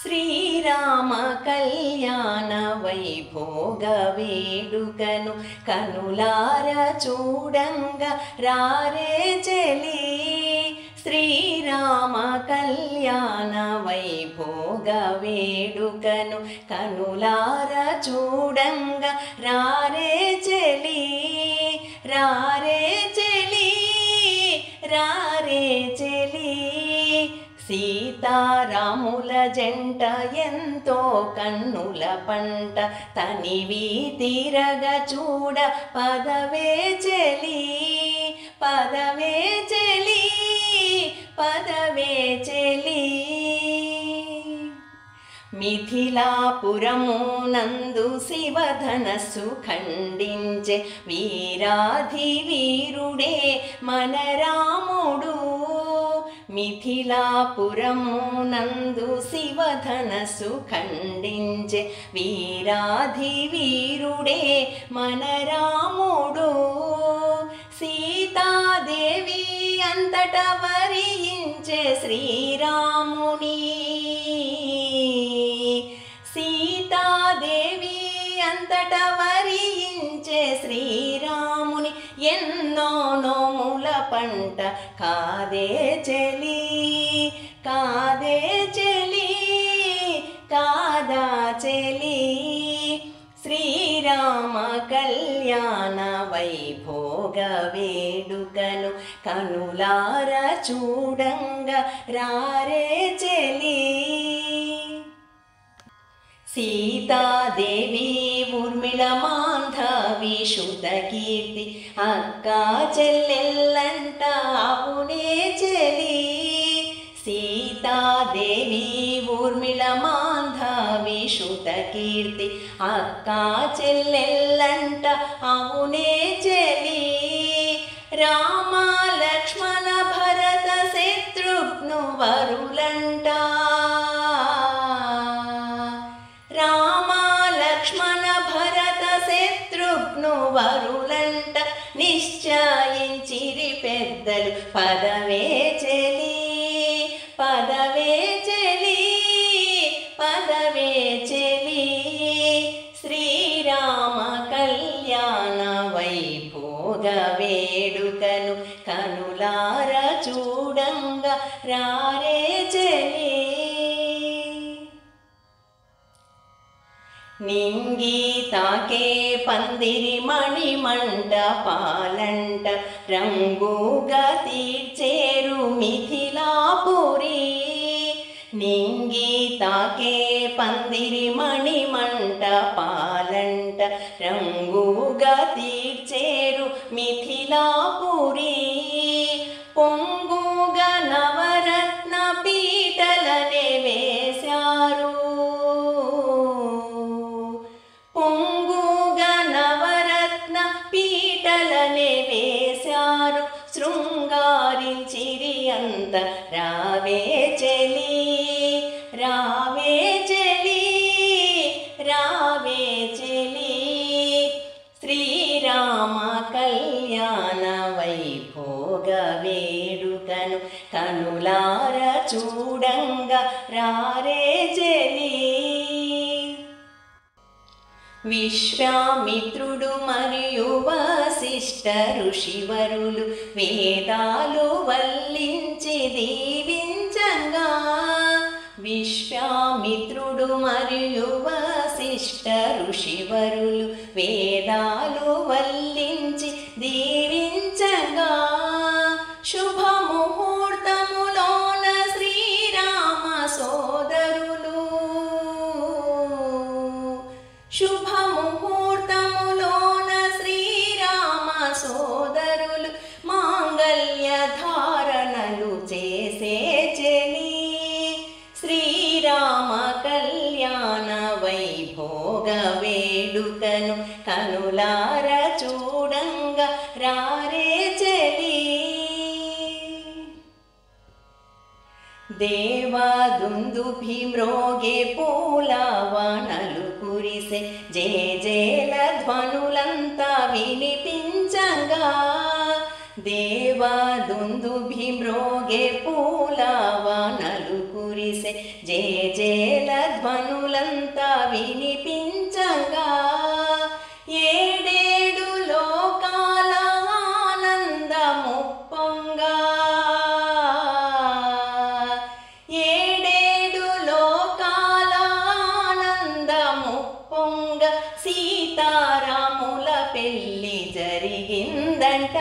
శ్రీరామ కళ్యాణ వైభోగ వేడుకను కనులార చూడంగా రారే చెలి. శ్రీరామ కళ్యాణ వైభోగ వేడుకను కనులార చూడంగా రారే చెలి. రారే చెలి, రారే చెలి. సీతారాముల జంట ఎంతో కన్నుల పంట తనివి తిరగ చూడ పదవే చెలి. పదవే చెలి, పదవే చెలి. మిథిలాపురము నందు శివధనస్సు ఖండించే వీరాధి వీరుడే మన రాముడు. మిథిలాపురము నందు శివధనస్సు ఖండించే వీరాధి వీరుడే మన రాముడు. సీతాదేవి అంతట వరించే శ్రీరాముని. సీతాదేవి అంతట వరించే శ్రీరాముని ఎన్నో నోముల పంట కాదే చెలి. కాదే చెలి, కాదా చెలి. శ్రీరామ కళ్యాణ వైభోగ వేడుకను కనులార చూడంగా రారే చెలి. సీతాదేవి ఊర్మిళ మాంధవి శుద్ధకీర్తి అక్క చెల్లెల్లంట అవునే చెలి. సీతాదేవి ఊర్మిళ మాంధవి శుద్ధకీర్తి అక్క చెల్లెల్లంట అవునే చెలి. రామ లక్ష్మణ భరత శత్రుఘ్ను వరులంట. రామ లక్ష్మణ భరత శత్రుఘ్ను వరులంట నిశ్చయించిరి పెద్దలు పదవే చెలి. పదవే చెలి, పదవే చెలి. శ్రీరామ కళ్యాణ వైభోగ వేడుకను కనులార చూడంగా రారే చెలి. నింగి తాకే పందిరి మణిమంట పాలంట రంగుగా తీర్చేరు మిథిలాపురి. నింగి తాకే పందిరి మణిమంట పాలంట రంగుగా తీర్చేరు మిథిలాపురి. పొంగుగా నవరత్న పీటలనే వేశారు. పొంగుగా నవరత్న పీటలనే వేశారు. శృంగారించిరి అంత రావే చెలి. రావే చెలి, రావే చెలి. శ్రీరామ కళ్యాణ వైభోగ వేడుకను కనులార చూడంగా రారే చెలి. విశ్వామిత్రుడు మరియు వశిష్ఠ ఋషివరులు వేదాలు వల్లించి దీవించంగా. విశ్వామిత్రుడు మరియు వశిష్ఠ ఋషివరులు వేదాలు వల్లించి దీవించంగా. శుభముహూర్తములోన శ్రీరామ సోదరులు. శుభముహూర్తములోన శ్రీరామ సోదరులు మాంగళ్య ధారణలు చేసే చెలి. శ్రీరామ కళ్యాణ వైభోగ వేడుకను కనులార చూడంగా రారే చెలి. దేవదుందుభి మ్రోగే పూలవానలు కురిసే జేజేల ధ్వనులంతా వినిపించంగా. దేవదుందుభి మ్రోగే పూలవానలు కురిసే కురిసే జేజేల ధ్వనులంతా వినిపించంగా ఏడేడు లోకాల ఆనందము పొంగా ఏడేడు లోకాల ఆనందము పొంగ సీతారాముల పెళ్ళి జరిగిందంట